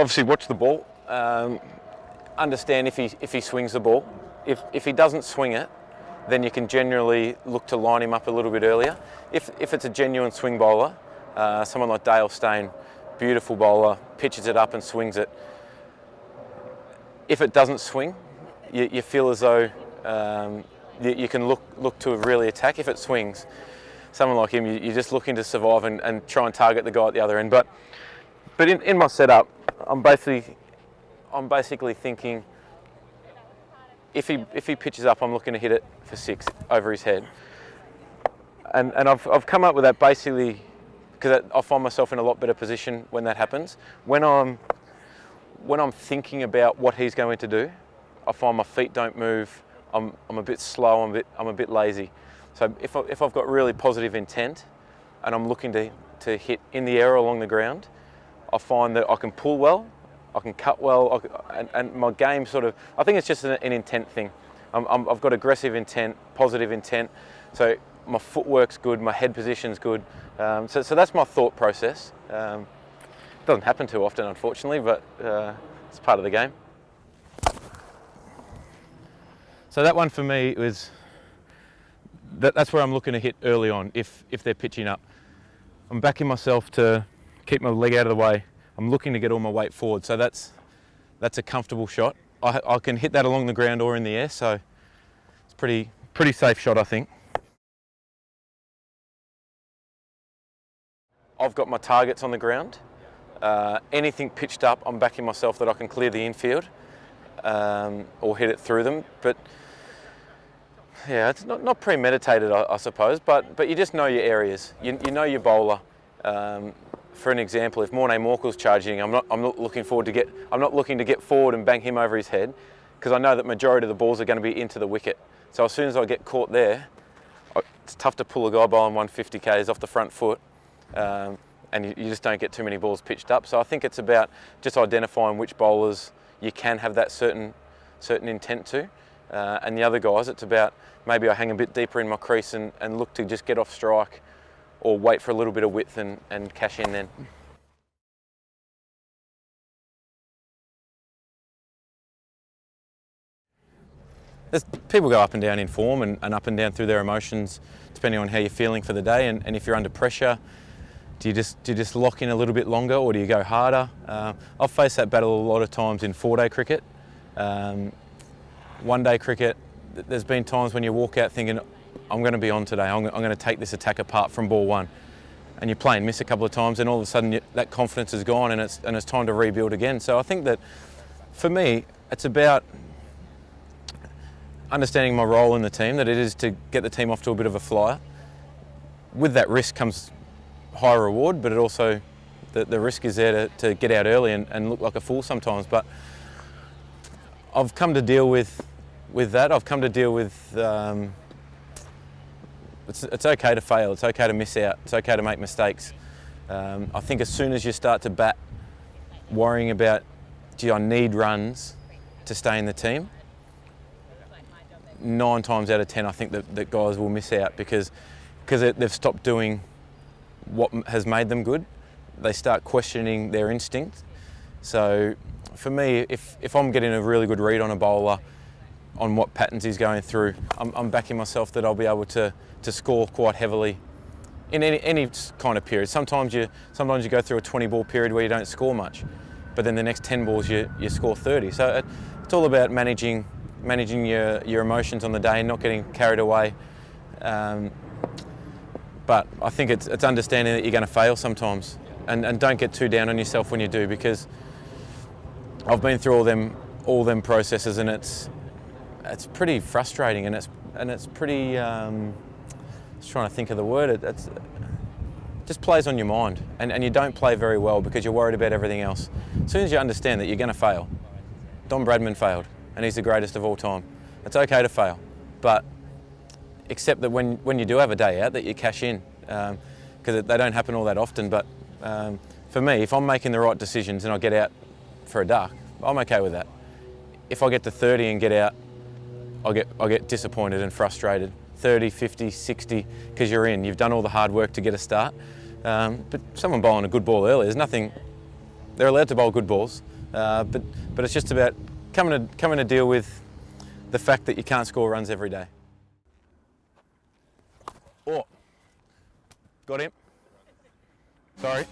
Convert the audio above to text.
obviously watch the ball, understand if he swings the ball. If he doesn't swing it, then you can generally look to line him up a little bit earlier. If it's a genuine swing bowler, someone like Dale Steyn, beautiful bowler, pitches it up and swings it. If it doesn't swing, you feel as though you can look to really attack. If it swings, someone like him, you're just looking to survive and try and target the guy at the other end. But in my setup, I'm basically thinking, if he pitches up, I'm looking to hit it for 6 over his head. And I've come up with that basically because I find myself in a lot better position when that happens. When I'm thinking about what he's going to do, I find my feet don't move. I'm a bit slow. I'm a bit lazy. So if I've got really positive intent and I'm looking to hit in the air or along the ground, I find that I can pull well, I can cut well, and my game sort of, I think it's just an intent thing. I've got aggressive intent, positive intent, so my footwork's good, my head position's good. So that's my thought process. It doesn't happen too often, unfortunately, but it's part of the game. So that one for me was, that's where I'm looking to hit early on if they're pitching up. I'm backing myself to keep my leg out of the way. I'm looking to get all my weight forward, so that's a comfortable shot. I can hit that along the ground or in the air, so it's pretty safe shot, I think. I've got my targets on the ground. Anything pitched up, I'm backing myself that I can clear the infield or hit it through them. But yeah, it's not premeditated, I suppose, but you just know your areas. You know your bowler. For an example, if Morné Morkel's charging, I'm not looking to get forward and bang him over his head, because I know that majority of the balls are going to be into the wicket. So as soon as I get caught there, it's tough to pull a guy bowling 150 k's off the front foot, and you just don't get too many balls pitched up. So I think it's about just identifying which bowlers you can have that certain intent to, and the other guys, it's about maybe I hang a bit deeper in my crease and look to just get off strike, or wait for a little bit of width and cash in then. People go up and down in form and up and down through their emotions, depending on how you're feeling for the day. And if you're under pressure, do you just lock in a little bit longer, or do you go harder? I've faced that battle a lot of times in 4-day cricket. 1-day cricket, there's been times when you walk out thinking, I'm going to be on today, I'm going to take this attack apart from ball 1. And you play and miss a couple of times, and all of a sudden that confidence is gone, and it's time to rebuild again. So I think that for me, it's about understanding my role in the team, that it is to get the team off to a bit of a flyer. With that risk comes high reward, but it also, the risk is there to get out early and look like a fool sometimes. But I've come to deal with that. I've come to deal with it's okay to fail, it's okay to miss out, it's okay to make mistakes. I think as soon as you start to bat worrying about, gee, I need runs to stay in the team, 9 times out of 10 I think that guys will miss out because they've stopped doing what has made them good. They start questioning their instinct. So for me, if I'm getting a really good read on a bowler, on what patterns he's going through, I'm backing myself that I'll be able to score quite heavily in any kind of period. Sometimes you go through a 20-ball period where you don't score much, but then the next 10 balls you score 30. So it's all about managing your emotions on the day and not getting carried away. But I think it's understanding that you're going to fail sometimes, and don't get too down on yourself when you do, because I've been through all them processes, and it's pretty frustrating, and it's pretty. Just trying to think of the word. It just plays on your mind, and you don't play very well because you're worried about everything else. As soon as you understand that you're going to fail, Don Bradman failed, and he's the greatest of all time. It's okay to fail, but accept that when you do have a day out, that you cash in, because they don't happen all that often. But for me, if I'm making the right decisions and I get out for a duck, I'm okay with that. If I get to 30 and get out, I get disappointed and frustrated. 30, 50, 60, because you've done all the hard work to get a start. But someone bowling a good ball early, there's nothing, they're allowed to bowl good balls. but it's just about coming to deal with the fact that you can't score runs every day. Oh, got him. Sorry.